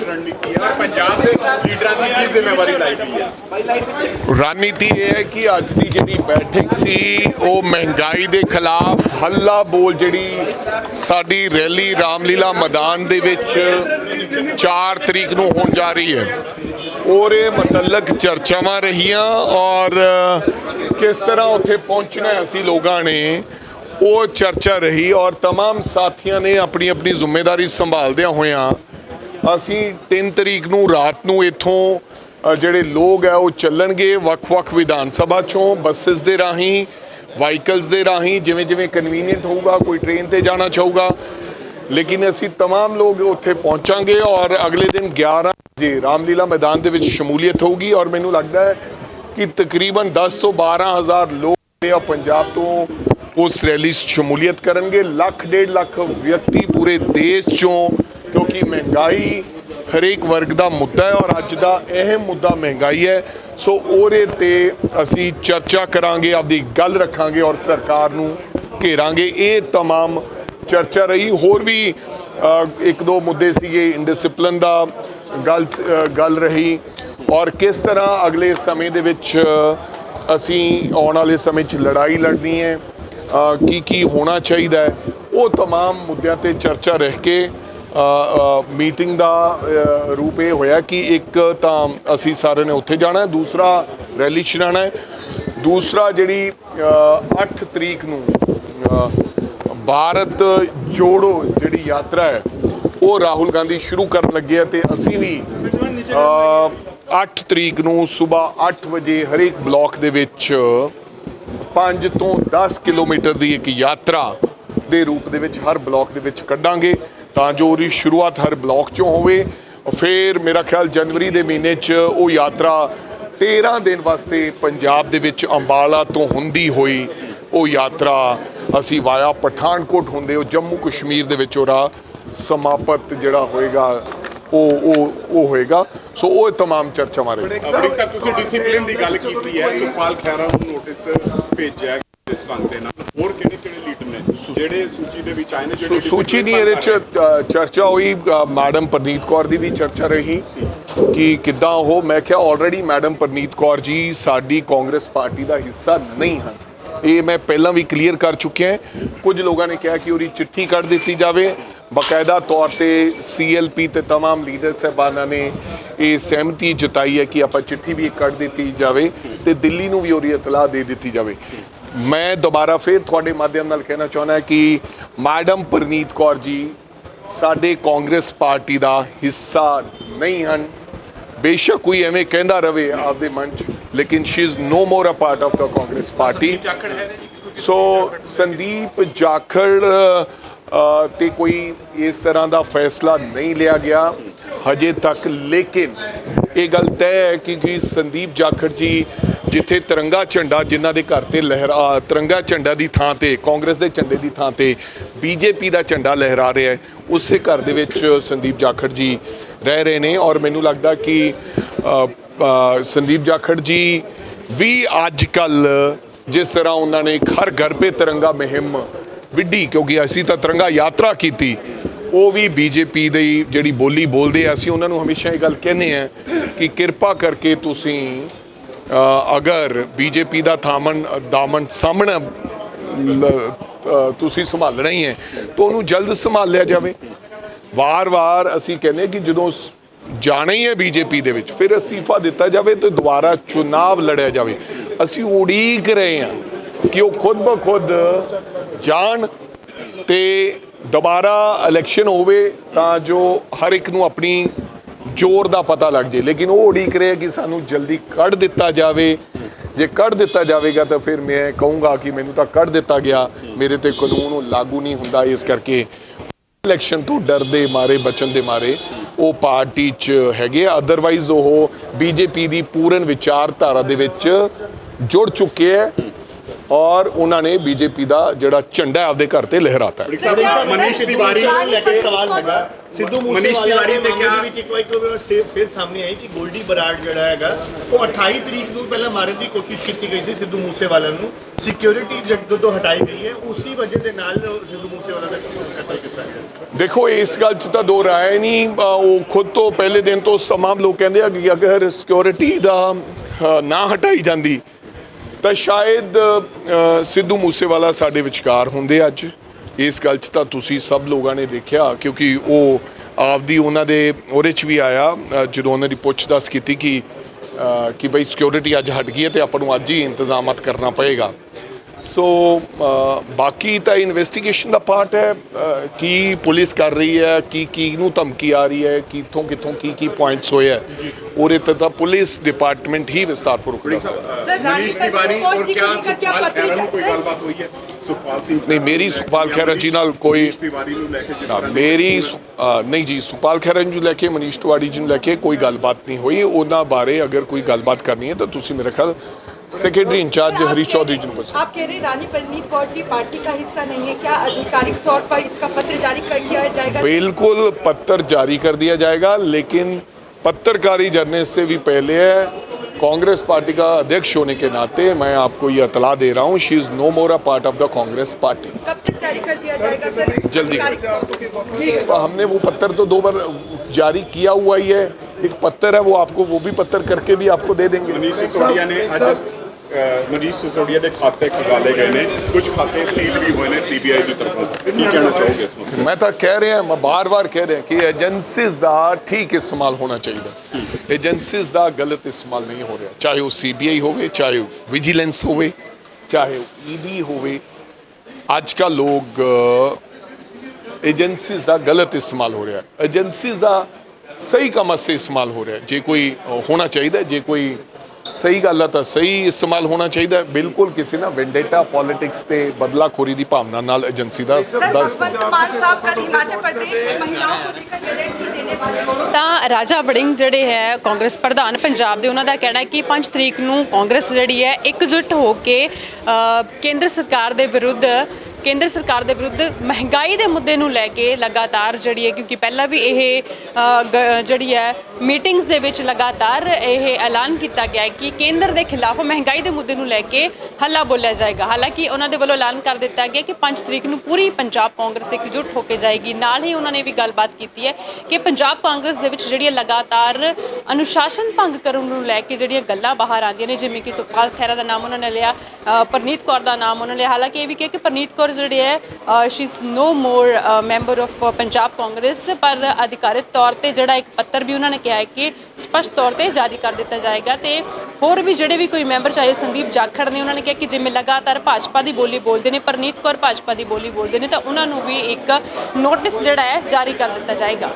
रणनीति है पंजाब के लीडर की जिम्मेवारी लाई गई है? रणनीति ये है कि अज की जी बैठक सी वो महंगाई के खिलाफ हल्ला बोल जी साडी रैली रामलीला मैदान दे विच 4 तरीक नूं होण जा रही है और ये मतलब चर्चावां रहियां और किस तरह उत्थे पहुंचना है असी लोगों ने वो चर्चा रही और तमाम साथियों ने अपनी अपनी जिम्मेदारी संभालदियां होइयां असी 3 तरीक नूं रात नूं इत्थों ਜਿਹੜੇ लोग है वो ਚੱਲਣਗੇ ਵੱਖ-ਵੱਖ विधान सभा चों बसिस ਦੇ ਰਾਹੀਂ ਵਾਹੀਕਲਸ ਦੇ ਰਾਹੀਂ ਜਿਵੇਂ ਜਿਵੇਂ ਕਨਵੀਨੀਐਂਟ ਹੋਊਗਾ कोई ट्रेन ਤੇ जाना चाहूगा लेकिन असी तमाम लोग उत्थे पहुँचांगे और अगले दिन 11 बजे रामलीला मैदान ਦੇ ਵਿੱਚ शमूलीयत होगी और मैनूं लगता है कि तकरीबन 10 ਤੋਂ 12 हज़ार लोग पंजाब तो उस रैली शमूलीयत करेंगे। 1.5 लाख व्यक्ति पूरे देश चों क्योंकि महंगाई हरेक वर्ग का मुद्दा है और अज का अहम मुद्दा महंगाई है सो ओहदे ते असी चर्चा करांगे आपदी गल रखांगे और सरकार नूं घेरांगे। ये तमाम चर्चा रही होर भी एक दो मुद्दे सीगे इंडिसिपलिन दा गल रही और किस तरह अगले समय दे विच असी आने वाले समय च लड़ाई लड़नी है की होना चाहिए वो तमाम मुद्दों ते चर्चा रह के मीटिंग का रूप ये होया कि एक तो असी सारे ने उत्थे जाना है, दूसरा रैली छड़ाना है, दूसरा जी 8 तरीक नूं भारत जोड़ो जी यात्रा है वो राहुल गांधी शुरू कर लगे तो असी भी 8 तरीक नूं सुबह 8 बजे हरेक ब्लॉक दे विच 5 ਤੋਂ 10 किलोमीटर की एक यात्रा के रूप दे विच हर ब्लॉक दे विच कड्डांगे ਤਾਂ जो ਉਹਦੀ शुरुआत हर ब्लॉक चों होवे। फिर मेरा ख्याल जनवरी के महीने च वो यात्रा 13 दिन वास्ते पंजाब दे विच अंबाला तो हुंदी होई वो यात्रा असी वाया पठानकोट हुंदे जम्मू कश्मीर दे विच ओहदा समापत जिहड़ा होएगा वो होएगा। सो वो तमाम चर्चावां रही। तुसीं डिसिपलिन की गल कीती है सुखपाल खैरा नूं नोटिस भेजिया इस वक्त दे नाल होर किहड़े लीडर ने ਜਿਹੜੇ सूची ਦੇ ਵਿੱਚ ਆਏ ਨੇ ਜਿਹੜੇ सूची नहीं ਇਹਦੇ ਚ चर्चा हुई मैडम परनीत कौर ਦੀ भी चर्चा रही कि किद्दां ਉਹ मैं क्या ऑलरेडी मैडम परनीत कौर जी साडी कांग्रेस पार्टी का हिस्सा नहीं हैं ये मैं पहला भी क्लीयर कर चुके हैं। कुछ लोगों ने कहा कि उरी चिट्ठी कढ़ दी जाए बाकायदा तौर पर CLP ते तमाम लीडर साहबाना ने ये सहमति जताई है कि आप चिट्ठी भी कढ़ दी जाए तो दिल्ली नूं भी उरी इतलाह दे दी जाए। मैं दोबारा फिर थोड़े माध्यम नाल कहना चाहना है कि मैडम परनीत कौर जी साडे कांग्रेस पार्टी का हिस्सा नहीं हैं। बेशक कोई एवें कहता रहे आपदे मन च लेकिन she is no more a part of the Congress party. So Sandeep Jakhar ते कोई इस तरह का फैसला नहीं लिया गया हजे तक लेकिन ये गल तय है कि संदीप जाखड़ जी जिथे तिरंगा झंडा जिन्हों के घर से लहरा तिरंगा झंडा की थां ते कांग्रेस के झंडे की थां ते BJP का झंडा लहरा रहा है उस घर दे विच संदीप जाखड़ जी रह रहे हैं और मैनू लगता कि संदीप जाखड़ जी भी अजकल जिस तरह उन्होंने हर घर पे तिरंगा मुहिम विढ़ी क्योंकि असी तो तिरंगा यात्रा की वो भी BJP की जी बोली बोलते असी उन्होंने हमेशा ये गल कहने हैं कि कृपा करके तुसी अगर BJP का दामन सामने तुसी संभालना ही है तो उन्होंने जल्द संभाल लिया जाए। वार वार असी कहने कि जो जाना ही है BJP दे विच फिर अस्तीफा दिता जाए तो दोबारा चुनाव लड़िया जाए। असी उड़ीक रहे हैं कि वो खुद ब खुद जान ते दोबारा इलैक्शन होवे तां जो हर एक नूं अपनी जोर का पता लग जाए लेकिन वो उड़ीक रहे कि सानू जल्दी कढ़ दिता जाए। जे कढ़ दिता जाएगा तो फिर मैं कहूँगा कि मैनू तो कढ़ दिता गया मेरे ते कानून लागू नहीं हुंदा इस करके इलैक्शन तो डर दे मारे बचन दे मारे वो पार्टी च हैगे। अदरवाइज वो BJP की पूर्ण विचारधारा दे विच जुड़ चुके हैं और उन्होंने BJP का जोड़ा झंडा आपके घर से लहराता है। मनीष तिवारी सवाल है सिद्धू मूसेवाला के मामले में एक फिर सामने आई कि गोल्डी बराड़ जोड़ा है वो 28 तरीक को पहले मारने की कोशिश की गई थी सिद्धू मूसेवाला नूं सिक्योरिटी जब तो हटाई गई है उसी वजह के नाल सिद्धू मूसेवाला का कत्ल किया गया। ਦੇਖੋ ਇਸ ਗੱਲ 'ਚ ਤਾਂ ਦੋ ਰਾਏ ਨਹੀਂ, ਉਹ ਖੁਦ ਤੋਂ ਪਹਿਲੇ ਦਿਨ ਤੋਂ तमाम ਲੋਕ ਕਹਿੰਦੇ ਆ ਕਿ ਅਗਰ ਸਿਕਿਉਰਿਟੀ ਦਾ ਨਾ ਹਟਾਈ ਜਾਂਦੀ ਤਾਂ ਸ਼ਾਇਦ ਸਿੱਧੂ ਮੂਸੇਵਾਲਾ ਸਾਡੇ ਵਿਚਕਾਰ ਹੁੰਦੇ ਅੱਜ। ਇਸ ਗੱਲ 'ਚ ਤਾਂ ਤੁਸੀਂ ਸਭ ਲੋਕਾਂ ਨੇ ਦੇਖਿਆ, ਕਿਉਂਕਿ ਉਹ ਆਪਦੀ ਉਹਨਾਂ ਦੇ ਉਹਦੇ 'ਚ ਵੀ ਆਇਆ ਜਦੋਂ ਉਹਨਾਂ ਦੀ ਪੁੱਛ-ਦੱਸ ਕੀਤੀ ਕਿ ਬਈ ਸਿਕਿਉਰਿਟੀ ਅੱਜ ਹਟ ਗਈ ਹੈ ਤੇ ਆਪਾਂ ਨੂੰ ਅੱਜ ਹੀ ਇੰਤਜ਼ਾਮਾਤ ਕਰਨਾ ਪਏਗਾ। ਸੋ ਬਾਕੀ ਤਾਂ ਇਨਵੈਸਟੀਗੇਸ਼ਨ ਦਾ ਪਾਰਟ ਹੈ, ਕੀ ਪੁਲਿਸ ਕਰ ਰਹੀ ਹੈ, ਕੀ ਨੂੰ ਧਮਕੀ ਆ ਰਹੀ ਹੈ, ਕਿੱਥੋਂ ਕੀ ਪੁਆਇੰਟਸ ਹੋਏ ਹੈ, ਉਹਦੇ ਤੇ ਤਾਂ ਪੁਲਿਸ ਡਿਪਾਰਟਮੈਂਟ ਹੀ ਵਿਸਤਾਰਪੂਰਵਕ ਦੱਸ ਸਕਦਾ। ਮਨੀਸ਼ ਤਿਵਾਰੀ ਔਰ ਕਿਆ ਸੁਖਪਾਲ ਖਹਿਰਾ ਨੂੰ ਕੋਈ ਗੱਲਬਾਤ ਹੋਈ ਹੈ? ਸੁਖਪਾਲ ਸਿੰਘ ਨਹੀਂ, ਮੇਰੀ ਸੁਖਪਾਲ ਖਹਿਰਾ ਜੀ ਨਾਲ ਕੋਈ ਮਨੀਸ਼ ਤਿਵਾਰੀ ਨੂੰ ਲੈ ਕੇ ਜਿਸ ਤਰ੍ਹਾਂ ਨਹੀਂ ਜੀ, ਸੁਖਪਾਲ ਖਹਿਰਾ ਨੂੰ ਲੈ ਕੇ, ਮਨੀਸ਼ ਤਿਵਾੜੀ ਜੀ ਨੂੰ ਲੈ ਕੇ ਕੋਈ ਗੱਲਬਾਤ ਨਹੀਂ ਹੋਈ। ਉਹਨਾਂ ਬਾਰੇ ਅਗਰ ਕੋਈ ਗੱਲਬਾਤ ਕਰਨੀ ਹੈ ਤਾਂ ਤੁਸੀਂ ਮੇਰੇ ਖਿਆਲ सेक्रेटरी इंचार्ज हरीश चौधरी जी को। आप कह रहे हैं रानी परनीत कौर जी पार्टी का हिस्सा नहीं है, क्या आधिकारिक तौर पर इसका पत्र जारी कर दिया जाएगा? बिल्कुल पत्र जारी कर दिया जाएगा, लेकिन पत्रकारी जरने से भी पहले कांग्रेस पार्टी का अध्यक्ष होने के नाते मैं आपको ये इतला दे रहा हूँ, she is no more a part of the Congress party. कब तक जारी कर दिया जाएगा सर? जल्दी। हमने वो पत्र तो 2 बार जारी किया हुआ ही है, एक पत्र है वो आपको, वो भी पत्र करके भी आपको दे देंगे। ਮਨੀਸ਼ ਸਿਸੋੜੀਆ ਨੇ ਅੱਜ ਮਨੀਸ਼ ਸਿਸੋੜੀਆ ਦੇ ਖਾਤੇ ਖਗਾਲੇ ਗਏ ਨੇ, ਕੁਝ ਖਾਤੇ ਸੀਲ ਵੀ ਹੋਏ ਨੇ ਸੀਬੀਆਈ ਦੀ ਤਰਫੋਂ, ਕੀ ਕਹਿਣਾ ਚਾਹੋਗੇ ਇਸ ਮਸਲੇ? मैं तो कह रहे हैं, मैं बार कह रहे हैं कि एजेंसीज का ठीक इस्तेमाल होना चाहिए। एजेंसीज का गलत इस्तेमाल नहीं हो रहा, चाहे वो CBI होवे, चाहे विजिलेंस होवे, चाहे ED होवे। अजकल लोग एजेंसीज का गलत इस्तेमाल हो रहा है, एजेंसीज का सही काम से इस्तेमाल हो रहा है। जे कोई होना चाहिए, जे कोई सही गल है तो सही इस्तेमाल होना चाहिए। बिल्कुल किसी ना वेंडेटा पॉलिटिक्स ते बदलाखोरी की भावना नाल एजेंसी का भगवंत मान साहब कल हिमाचल प्रदेश में महिलाओं को लेकर गारंटी देने वाले ਤਾਂ ਰਾਜਾ ਵੜਿੰਗ ਜਿਹੜੇ ਹੈ ਕਾਂਗਰਸ ਪ੍ਰਧਾਨ ਪੰਜਾਬ ਦੇ, ਉਹਨਾਂ ਦਾ ਕਹਿਣਾ ਹੈ ਕਿ 5 ਤਰੀਕ ਨੂੰ ਕਾਂਗਰਸ ਜਿਹੜੀ ਹੈ ਇਕਜੁੱਟ ਹੋ ਕੇ ਕੇਂਦਰ ਸਰਕਾਰ ਦੇ ਵਿਰੁੱਧ ਮਹਿੰਗਾਈ ਦੇ ਮੁੱਦੇ ਨੂੰ ਲੈ ਕੇ ਲਗਾਤਾਰ ਜਿਹੜੀ ਹੈ, ਕਿਉਂਕਿ ਪਹਿਲਾਂ ਵੀ ਇਹ ਜਿਹੜੀ ਹੈ ਮੀਟਿੰਗਸ ਦੇ ਵਿੱਚ ਲਗਾਤਾਰ ਇਹ ਐਲਾਨ ਕੀਤਾ ਗਿਆ ਹੈ ਕਿ ਕੇਂਦਰ ਦੇ ਖਿਲਾਫ ਮਹਿੰਗਾਈ ਦੇ ਮੁੱਦੇ ਨੂੰ ਲੈ ਕੇ ਹੱਲਾ ਬੋਲਿਆ ਜਾਏਗਾ। ਹਾਲਾਂਕਿ ਉਹਨਾਂ ਦੇ ਵੱਲੋਂ ਐਲਾਨ ਕਰ ਦਿੱਤਾ ਗਿਆ ਕਿ 5 ਤਰੀਕ ਨੂੰ ਪੂਰੀ ਪੰਜਾਬ ਕਾਂਗਰਸ ਇਕਜੁੱਟ ਹੋ ਕੇ ਜਾਏਗੀ। ਨਾਲ ਹੀ ਉਹਨਾਂ ਨੇ ਵੀ ਗੱਲਬਾਤ ਕੀਤੀ ਹੈ ਕਿ ਪੰਜਾਬ ਕਾਂਗਰਸ ਦੇ ਵਿੱਚ ਜਿਹੜੀ ਲਗਾਤਾਰ ਅਨੁਸ਼ਾਸਨ ਭੰਗ ਕਰਨ ਨੂੰ ਲੈ ਕੇ ਜਿਹੜੀਆਂ ਗੱਲਾਂ ਬਾਹਰ ਆਉਂਦੀਆਂ ਨੇ, ਜਿਵੇਂ ਕਿ ਸੁਖਪਾਲ ਖਹਿਰਾ ਦਾ ਨਾਮ ਉਹਨਾਂ ਨੇ ਲਿਆ, ਪਰਨੀਤ ਕੌਰ ਦਾ ਨਾਮ ਉਹਨਾਂ ਨੇ ਲਿਆ। ਹਾਲਾਂਕਿ ਇਹ ਵੀ ਕਿਹਾ ਕਿ ਪਰਨੀਤ ਕੌਰ ਜਿਹੜੇ ਹੈ she is no more member of Punjab Congress, ਪਰ ਅਧਿਕਾਰਿਤ ਤੌਰ ਤੇ ਜਿਹੜਾ ਇੱਕ ਪੱਤਰ ਵੀ ਉਹਨਾਂ ਨੇ ਕਿਹਾ ਹੈ ਕਿ ਸਪਸ਼ਟ ਤੌਰ ਤੇ ਜਾਰੀ ਕਰ ਦਿੱਤਾ ਜਾਏਗਾ। ਤੇ ਹੋਰ ਵੀ ਜਿਹੜੇ ਵੀ ਕੋਈ ਮੈਂਬਰ, ਚਾਹੇ ਸੰਦੀਪ ਜਾਖੜ ਨੇ, ਉਹਨਾਂ ਨੇ ਕਿਹਾ ਕਿ ਜਿਵੇਂ ਲਗਾਤਾਰ ਭਾਜਪਾ ਦੀ ਬੋਲੀ ਬੋਲਦੇ ਨੇ, ਪਰਨੀਤ ਕੌਰ ਭਾਜਪਾ ਦੀ ਬੋਲੀ ਬੋਲਦੇ ਨੇ, ਤਾਂ ਉਹਨਾਂ ਨੂੰ ਵੀ ਇੱਕ ਨੋਟਿਸ ਜਿਹੜਾ ਹੈ ਜਾਰੀ ਕਰ ਦਿੱਤਾ ਜਾਏਗਾ।